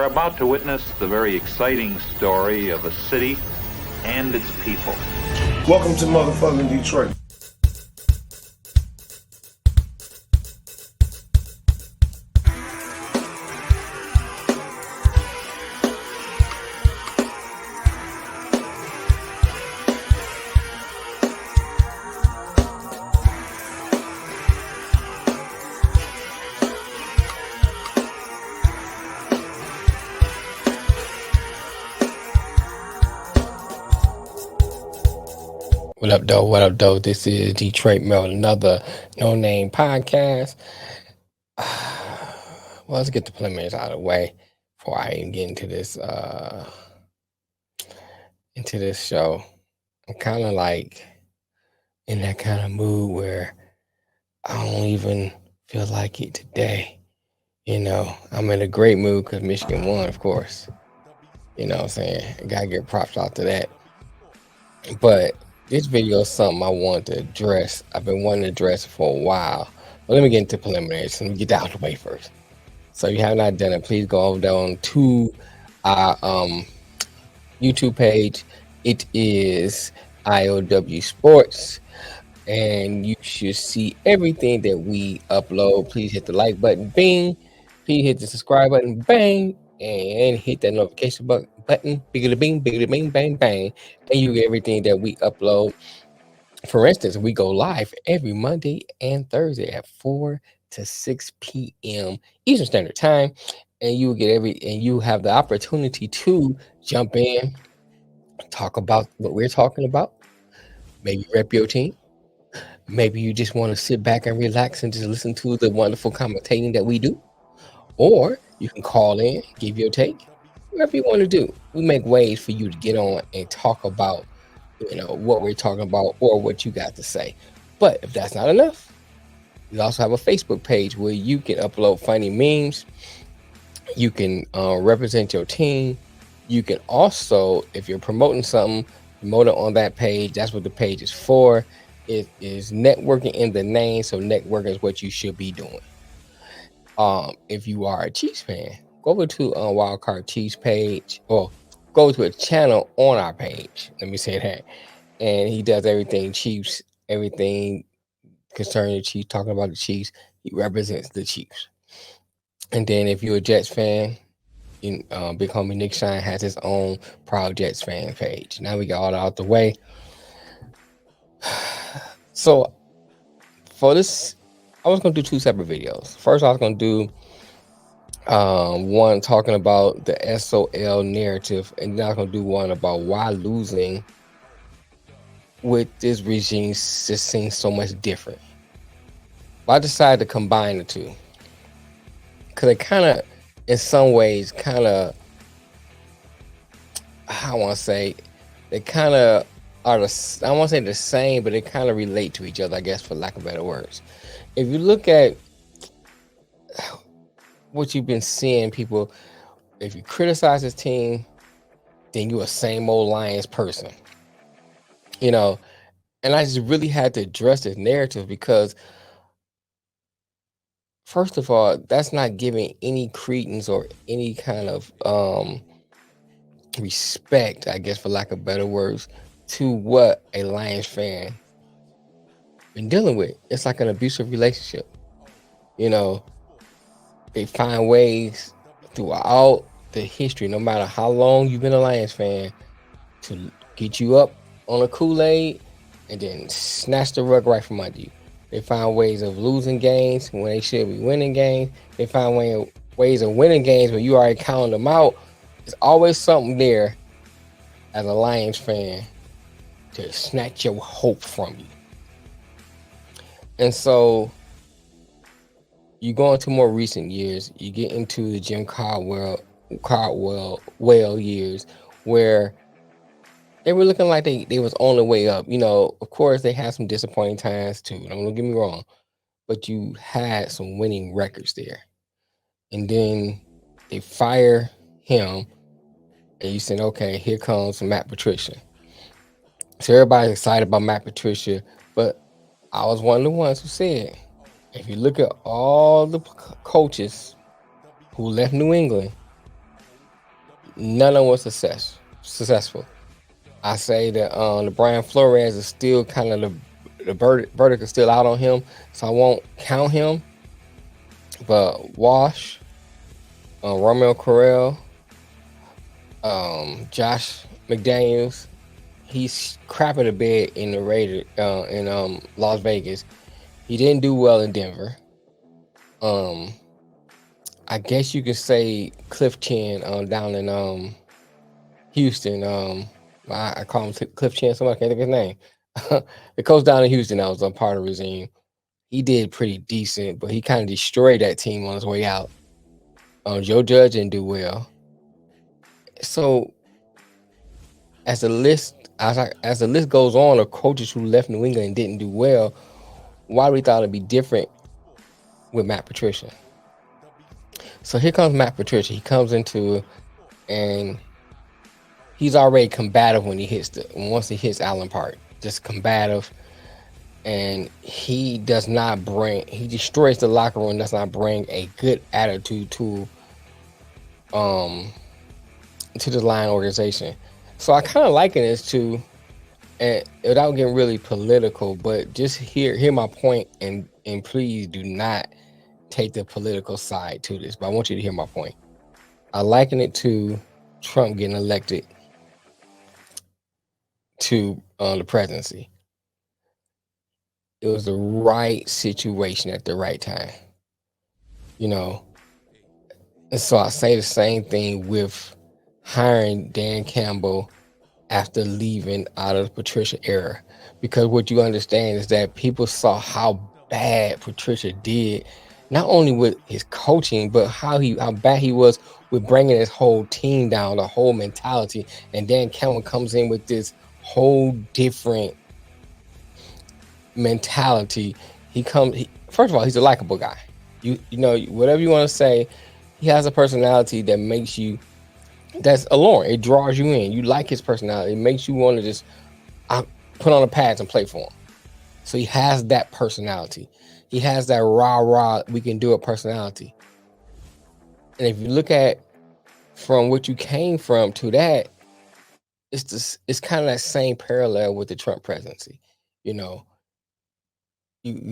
are about to witness the very exciting story of a city and its people. Welcome to motherfucking Detroit. What up, though? What up, though? This is Detroit Mail, another no name podcast. Well, let's get the preliminaries out of the way before I even get into this show. I'm kind of like in that kind of mood where I don't even feel like it today. You know, I'm in a great mood because Michigan won, of course. You know what I'm saying? I gotta get props out to that. But this video is something I want to address. I've been wanting to address for a while. But let me get into preliminaries. Let me get that out of the way first. So if you have not done it, please go over down to our YouTube page. It is IOW Sports. And you should see everything that we upload. Please hit the like button, bing. Please hit the subscribe button, bang. And hit that notification button, biggity bing, bang, bang. And you get everything that we upload. For instance, we go live every Monday and Thursday at 4 to 6 p.m. Eastern Standard Time. And you get you have the opportunity to jump in, talk about what we're talking about, maybe rep your team. Maybe you just want to sit back and relax and just listen to the wonderful commentating that we do. Or you can call in, give your take, whatever you want to do. We make ways for you to get on and talk about, what we're talking about or what you got to say. But if that's not enough, we also have a Facebook page where you can upload funny memes. You can represent your team. You can also, if you're promoting something, promote it on that page. That's what the page is for. It is networking in the name, so networking is what you should be doing. If you are a Chiefs fan, go over to Wildcard Chiefs page, or go to a channel on our page. Let me say that. And he does everything Chiefs, everything concerning the Chiefs, talking about the Chiefs. He represents the Chiefs. And then if you're a Jets fan, big homie Nick Shine has his own Proud Jets fan page. Now we got all that out the way. So for this, I was going to do two separate videos. First, I was going to do one talking about the SOL narrative, and then I was going to do one about why losing with this regime just seems so much different. But I decided to combine the two because it kind of, in some ways, I want to say, they kind of are I won't say the same, but they kind of relate to each other, I guess, for lack of better words. If you look at what you've been seeing, people, if you criticize this team, then you're a same old Lions person. And I just really had to address this narrative because, first of all, that's not giving any credence or any kind of respect, I guess, for lack of better words, to what a Lions fan been dealing with. It's like an abusive relationship. They find ways throughout the history, no matter how long you've been a Lions fan, to get you up on a Kool-Aid and then snatch the rug right from under you. They find ways of losing games when they should be winning games. They find ways of winning games when you already counting them out. There's always something there as a Lions fan to snatch your hope from you. And so you go into more recent years, you get into the Jim Caldwell years, where they were looking like they was on the way up. Of course, they had some disappointing times too. Don't get me wrong, but you had some winning records there. And then they fire him, and you said, okay, here comes Matt Patricia. So everybody's excited about Matt Patricia, but I was one of the ones who said, if you look at all the coaches who left New England, none of them was successful. I say that the Brian Flores is still kind of the verdict is still out on him, so I won't count him. But Wash, Romeo Correll, Josh McDaniels, he's crapping the bed in the Raiders in Las Vegas. He didn't do well in Denver. I guess you could say Cliff Chin down in Houston. I call him Cliff Chin. Somebody can't think of his name. The coach down in Houston that was a part of the regime. He did pretty decent, but he kind of destroyed that team on his way out. Joe Judge didn't do well. So as the list goes on of coaches who left New England and didn't do well, why we thought it'd be different with Matt Patricia. So here comes Matt Patricia. He comes into and he's already combative when once he hits Allen Park, just combative. And he destroys the locker room, does not bring a good attitude to the line organization. So I kind of liken this to, and without getting really political, but just hear my point, and please do not take the political side to this, but I want you to hear my point. I liken it to Trump getting elected to the presidency. It was the right situation at the right time, and so I say the same thing with hiring Dan Campbell after leaving out of the Patricia era, because what you understand is that people saw how bad Patricia did, not only with his coaching, but how bad he was with bringing his whole team down, the whole mentality. And Dan Campbell comes in with this whole different mentality. First of all, he's a likable guy. You know, whatever you want to say, he has a personality that that's alluring. It draws you in. You like his personality. It makes you want to just put on the pads and play for him. So he has that personality. He has that rah, we can do it personality. And if you look at from what you came from to that, it's kind of that same parallel with the Trump presidency. You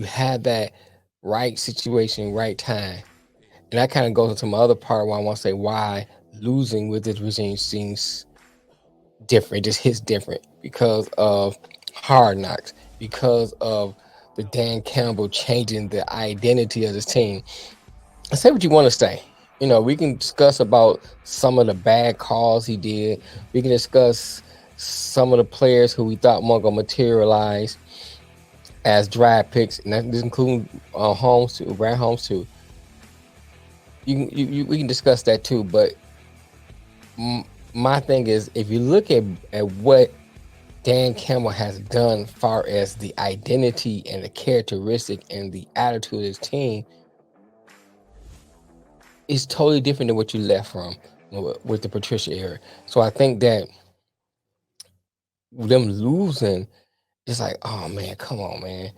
had that right situation, right time. And that kind of goes into my other part where I want to say why losing with this regime seems different. It just hits different because of Hard Knocks, because of the Dan Campbell changing the identity of this team. Say what you want to say. We can discuss about some of the bad calls he did. We can discuss some of the players who we thought weren't going to materialize as draft picks, and that includes Holmes too, Brad Holmes too. We can discuss that too, but my thing is, if you look at what Dan Campbell has done as far as the identity and the characteristic and the attitude of his team, it's totally different than what you left from with the Patricia era. So I think that them losing, it's like, oh man, come on, man.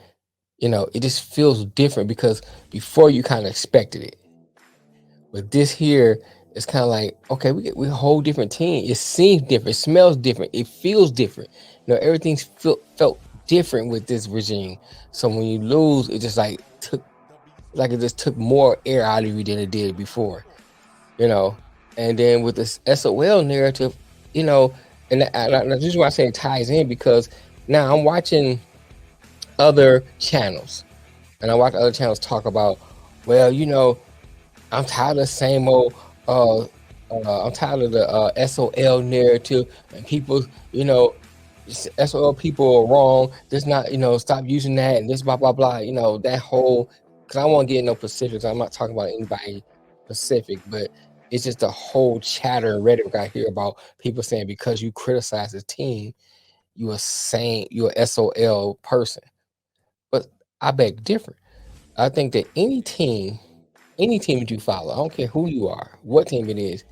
It just feels different because before you kind of expected it. But this here is kind of like, okay, we a whole different team. It seems different, it smells different, it feels different. Everything's felt different with this regime. So when you lose, it just took more air out of you than it did before. And then with this SOL narrative, and this is why I say it ties in, because now I'm watching other channels, and I watch other channels talk about, well, I'm tired of the same old, I'm tired of the SOL narrative, and people, SOL people are wrong. Just not, stop using that, and this blah, blah, blah, that whole, because I won't get into specifics. I'm not talking about anybody specific, but it's just a whole chatter and rhetoric I hear about people saying because you criticize the team, you're a SOL person. But I beg different. I think that any team that you follow, I don't care who you are, what team it is,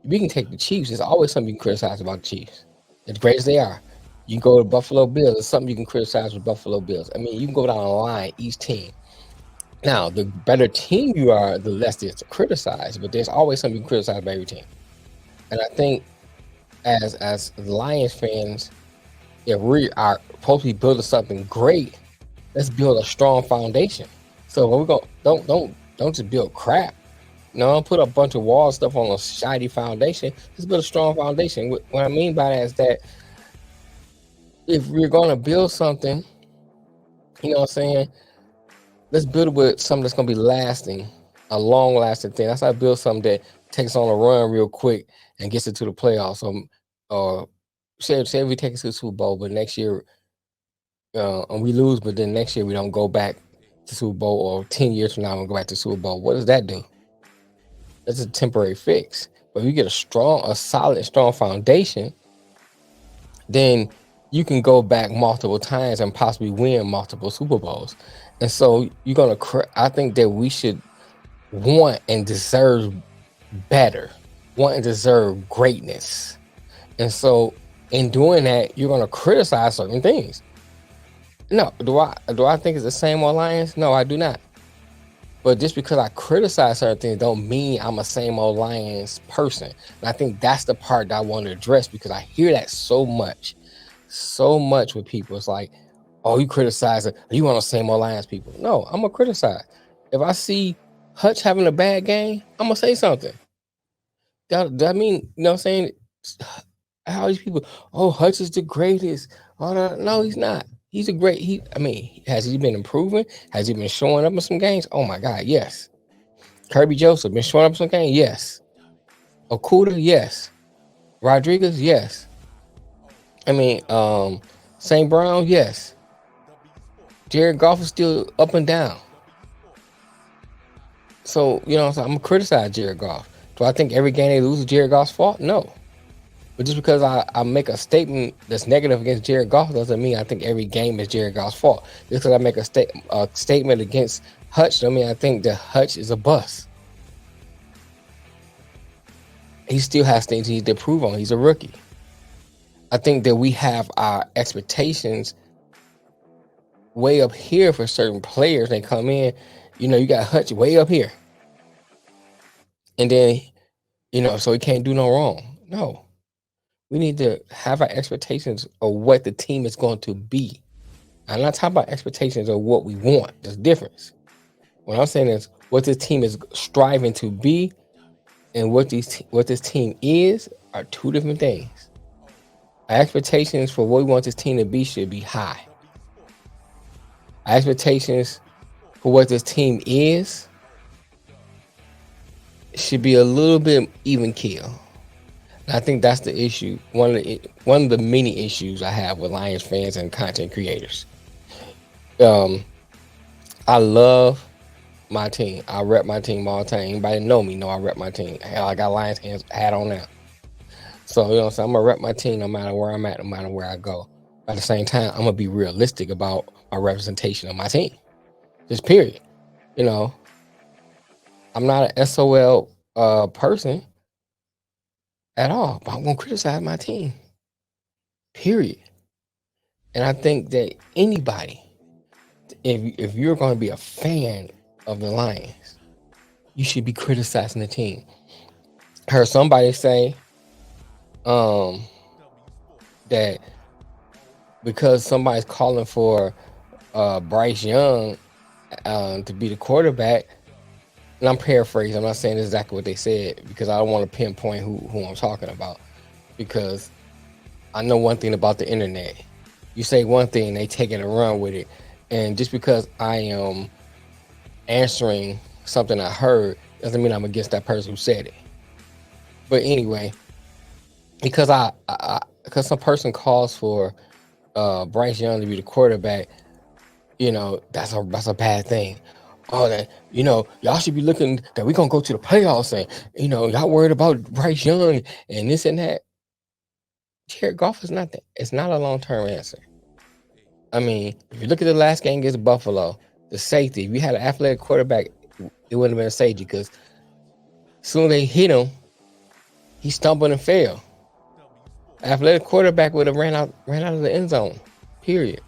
we can take the Chiefs. There's always something you can criticize about the Chiefs. As great as they are. You can go to Buffalo Bills. There's something you can criticize with Buffalo Bills. I mean, you can go down the line, each team. Now, the better team you are, the less there's to criticize, but there's always something you can criticize about every team. And I think as Lions fans, if we are supposed to be building something great, let's build a strong foundation. So when we go, don't just build crap. No, don't put a bunch of wall stuff on a shiny foundation. Let's build a strong foundation. What I mean by that is that if we're going to build something, you know what I'm saying, let's build it with something that's going to be lasting, a long lasting thing. That's how I build something that takes on a run real quick and gets it to the playoffs. So, say we take it to the Super Bowl, but next year and we lose, but then next year we don't go back to Super Bowl, or 10 years from now we go back to Super Bowl. What does that do? That's a temporary fix. But if you get a solid, strong foundation, then you can go back multiple times and possibly win multiple Super Bowls. And so I think that we should want and deserve better, want and deserve greatness. And so in doing that, you're gonna criticize certain things. No, do I think it's the same old Lions? No, I do not. But just because I criticize certain things don't mean I'm a same old Lions person. And I think that's the part that I want to address, because I hear that so much with people. It's like, oh, you criticize it. You want the same old Lions people. No, I'm gonna criticize. If I see Hutch having a bad game, I'm gonna say something. That mean, you know what I'm saying? How these people, oh, Hutch is the greatest. Oh, no, he's not. He's a great. Has he been improving? Has he been showing up in some games? Oh my God, yes. Kirby Joseph been showing up in some games? Yes. Okuda, yes. Rodriguez, yes. St. Brown, yes. Jared Goff is still up and down. So, you know, I'm gonna criticize Jared Goff. Do I think every game they lose is Jared Goff's fault? No. But just because I make a statement that's negative against Jared Goff doesn't mean I think every game is Jared Goff's fault. Just because I make a statement against Hutch, I mean I think that Hutch is a bust. He still has things he needs to improve on. He's a rookie. I think that we have our expectations way up here for certain players. They come in, you know, you got Hutch way up here. And then, you know, so he can't do no wrong. No. We need to have our expectations of what the team is going to be. I'm not talking about expectations of what we want. There's a difference. What I'm saying is what this team is striving to be and what this team is are two different things. Our expectations for what we want this team to be should be high. Our expectations for what this team is should be a little bit even keel. I think that's the issue. One of the many issues I have with Lions fans and content creators. I love my team. I rep my team all the time. Anybody know me know I rep my team. Hell, I got Lions hands hat on now. So, you know, so I'm gonna rep my team no matter where I'm at, no matter where I go. At the same time, I'm gonna be realistic about my representation of my team. Just period. You know, I'm not an SOL person at all, but I'm gonna criticize my team. Period. And I think that anybody, if you're going to be a fan of the Lions, you should be criticizing the team. I heard somebody say that because somebody's calling for Bryce Young to be the quarterback, and I'm paraphrasing, I'm not saying exactly what they said because I don't want to pinpoint who I'm talking about, because I know one thing about the internet. You say one thing, they take it and run with it. And just because I am answering something I heard doesn't mean I'm against that person who said it. But anyway, because because some person calls for Bryce Young to be the quarterback, you know, that's a bad thing. Oh, that, you know, y'all should be looking that we're gonna go to the playoffs, and you know, y'all worried about Bryce Young and this and that. Jared Goff is not that. It's not a long-term answer. I mean, if you look at the last game against Buffalo, the safety, if you had an athletic quarterback, it wouldn't have been a safety, because as soon as they hit him, he stumbled and fell. Athletic quarterback would have ran out of the end zone. Period.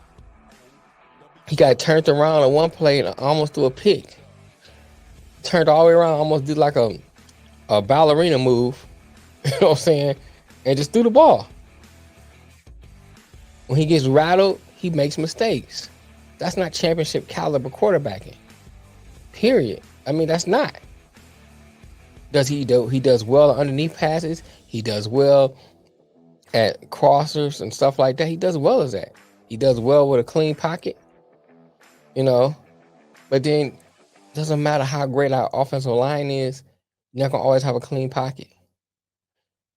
He got turned around on one play and almost threw a pick. Turned all the way around, almost did like a ballerina move, You know what I'm saying? And just threw the ball. When he gets rattled, he makes mistakes. That's not championship caliber quarterbacking. Period. I mean, that's not. Does he do? He does well underneath passes. He does well at crossers and stuff like that. He does well as that. He does well with a clean pocket, you know. But then it doesn't matter how great our offensive line is, you're not gonna always have a clean pocket.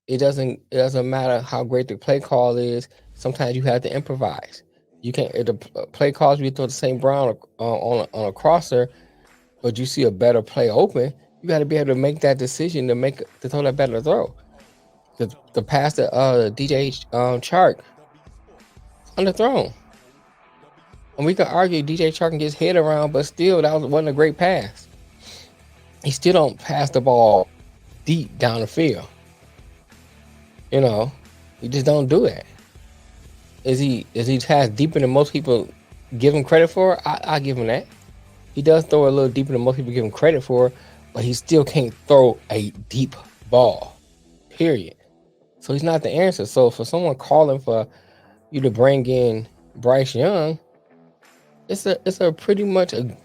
It doesn't matter how great the play call is. Sometimes you have to improvise. You can't if the play calls you throw the same Brown on a crosser, but you see a better play open. You got to be able to make that decision to throw that better throw. The pass to DJ Chark underthrown. And we could argue DJ Chark can get his head around, but still wasn't a great pass. He still don't pass the ball deep down the field. You know, he just don't do that. Is he pass deeper than most people give him credit for? I give him that. He does throw a little deeper than most people give him credit for, but he still can't throw a deep ball. Period. So he's not the answer. So for someone calling for you to bring in Bryce Young, it's a pretty much a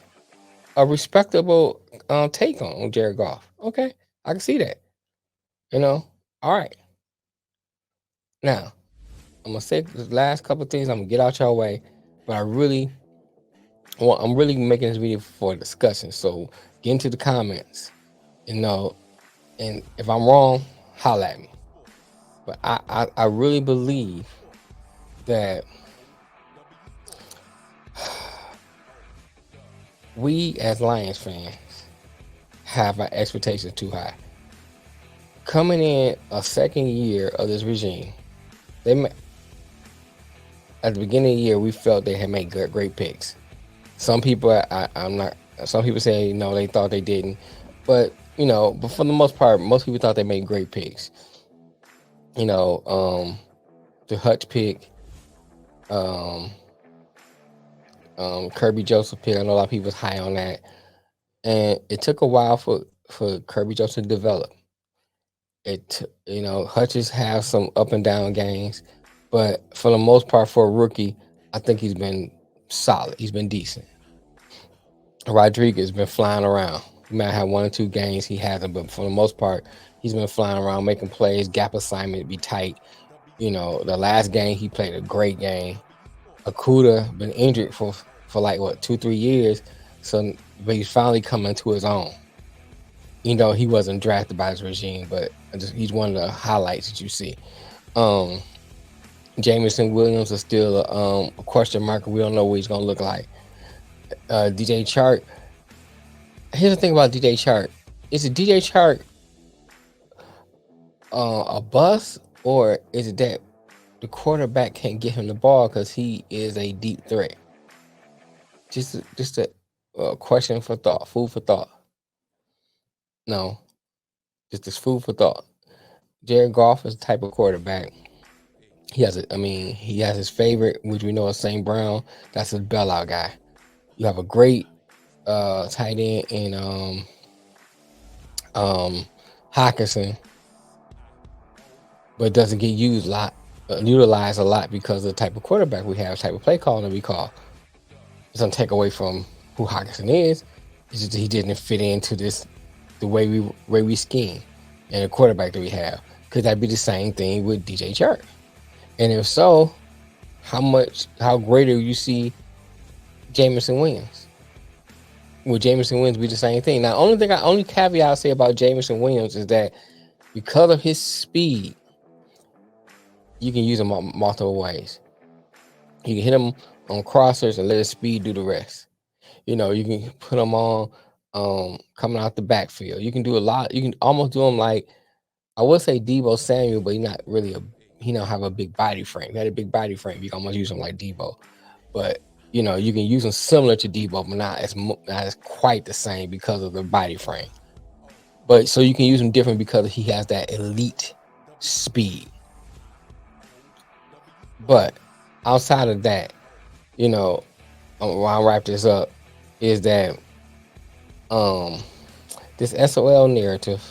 respectable take on Jared Goff. Okay, I can see that. You know, all right. Now I'm gonna say the last couple of things. I'm gonna get out your way, but I'm really making this video for discussion. So get into the comments, you know, and if I'm wrong, holla at me. But I really believe that we as Lions fans have our expectations too high. Coming in a second year of this regime, at the beginning of the year we felt they had made great picks. Some people some people say no, they thought they didn't, but but for the most part, most people thought they made great picks. The Hutch pick, Kirby Joseph pick. I know a lot of people was high on that, and it took a while for Kirby Joseph to develop. Hutchins has some up and down games, but for the most part, for a rookie, I think he's been solid. He's been decent. Rodriguez been flying around. He might have 1 or 2 games he hasn't, but for the most part, he's been flying around, making plays, gap assignment be tight. The last game he played a great game. Akuda been injured for like 2-3 years, but he's finally coming to his own. He wasn't drafted by his regime, but he's one of the highlights that you see. Jameson Williams is still a question mark. We don't know what he's gonna look like. DJ Chark. Here's the thing about DJ Chark. Is it DJ Chark a bust, or is it that the quarterback can't get him the ball because he is a deep threat? Just a question for thought, food for thought. No, just this food for thought. Jared Goff is the type of quarterback. He has his favorite, which we know is St. Brown. That's his bailout guy. You have a great tight end in Hockenson, but doesn't get utilized a lot because of the type of quarterback we have, type of play calling we call. It doesn't take away from who Hockenson is. It's just that he didn't fit into the way we scheme and the quarterback that we have. Could that be the same thing with DJ Chark? And if so, how greater you see Jameson Williams? Would Jameson Williams be the same thing? Now, only caveat I say about Jameson Williams is that because of his speed, you can use him multiple ways. You can hit him on crossers and let his speed do the rest. You can put him on coming out the backfield. You can do a lot. You can almost do him like, I would say Deebo Samuel, but he don't have a big body frame. He had a big body frame. You can almost use him like Deebo, but you can use him similar to Deebo, but not as quite the same because of the body frame. But so you can use him different because he has that elite speed. But outside of that, I'll wrap this up, is that this SOL narrative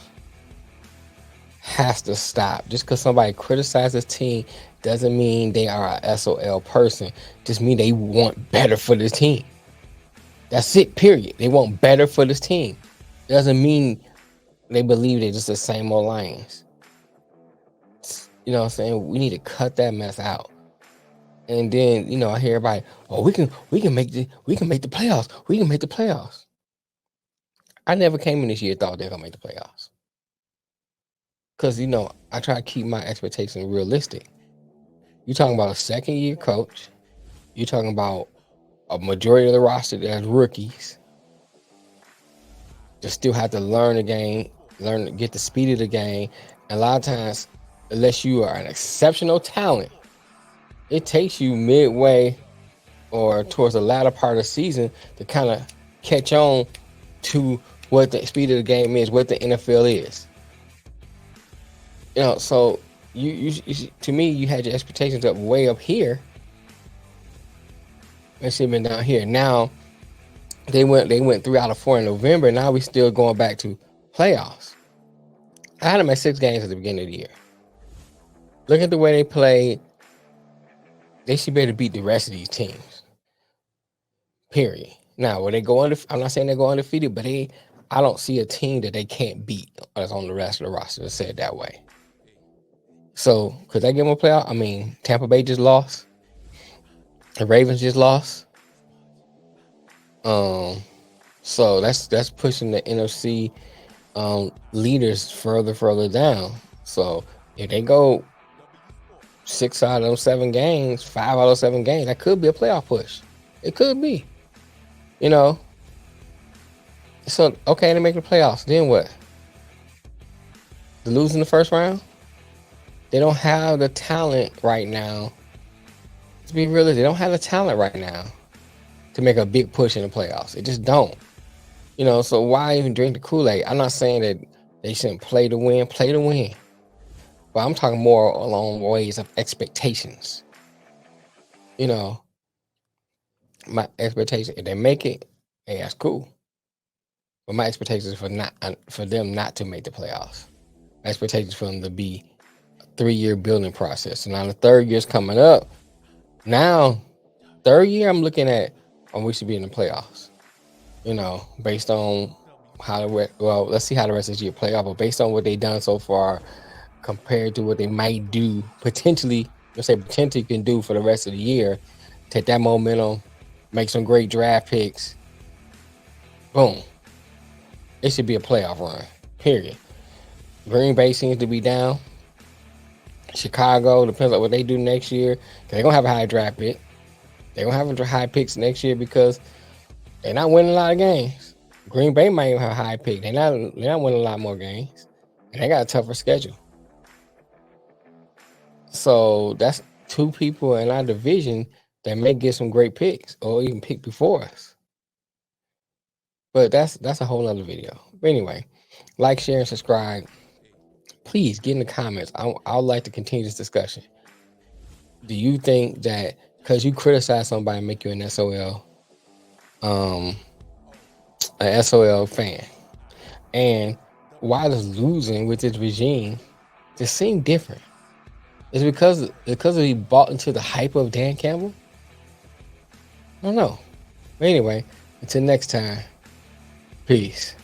has to stop. Just because somebody criticizes a team doesn't mean they are a SOL person. Just mean they want better for this team. That's it, period. They want better for this team. Doesn't mean they believe they're just the same old Lions. You know what I'm saying? We need to cut that mess out. And then, you know, I hear everybody, oh, we can make the playoffs. We can make the playoffs. I never came in this year thought they're gonna make the playoffs. Cause you know, I try to keep my expectations realistic. You're talking about a second year coach. You're talking about a majority of the roster that's rookies. Just still have to learn the game, get the speed of the game. And a lot of times, unless you are an exceptional talent, it takes you midway or towards the latter part of the season to kind of catch on to what the speed of the game is, what the NFL is. You know, so you to me, you had your expectations up way up here. It should have been down here. Now they went 3 out of 4 in November. Now we still going back to playoffs. I had them at 6 games at the beginning of the year. Look at the way they played. They should be able to beat the rest of these teams. Period. Now, will they go I'm not saying they go undefeated, but I don't see a team that they can't beat that's on the rest of the roster. Let's say it that way. So, could they give them a playoff? I mean, Tampa Bay just lost. The Ravens just lost. So that's pushing the NFC leaders further down. So if they go 6 out of 7 games, 5 out of 7 games, that could be a playoff push. It could be. You know. So okay, they make the playoffs. Then what? They lose in the first round? They don't have the talent right now. To be realistic, they don't have the talent right now to make a big push in the playoffs. It just don't. You know, so why even drink the Kool-Aid? I'm not saying that they shouldn't play to win. But I'm talking more along ways of expectations. You know, my expectation, if they make it, hey, that's cool. But my expectations for them not to make the playoffs. My expectations for them to be a 3-year building process. So now the 3rd year's coming up. Now, 3rd year, I'm looking at, we should be in the playoffs. You know, based on let's see how the rest of this year play out. But based on what they've done so far, compared to what they might do potentially can do for the rest of the year, take that momentum, make some great draft picks. Boom. It should be a playoff run. Period. Green Bay seems to be down. Chicago, depends on what they do next year. They're gonna have a high draft pick. They're gonna have a high picks next year because they're not winning a lot of games. Green Bay might even have a high pick. They're not winning a lot more games. And they got a tougher schedule. So that's 2 people in our division that may get some great picks or even pick before us. But that's a whole other video. But anyway, like, share, and subscribe. Please get in the comments. I would like to continue this discussion. Do you think that because you criticize somebody make you an SOL fan? And why does losing with this regime just seem different? Is it because he bought into the hype of Dan Campbell? I don't know. But anyway, until next time, peace.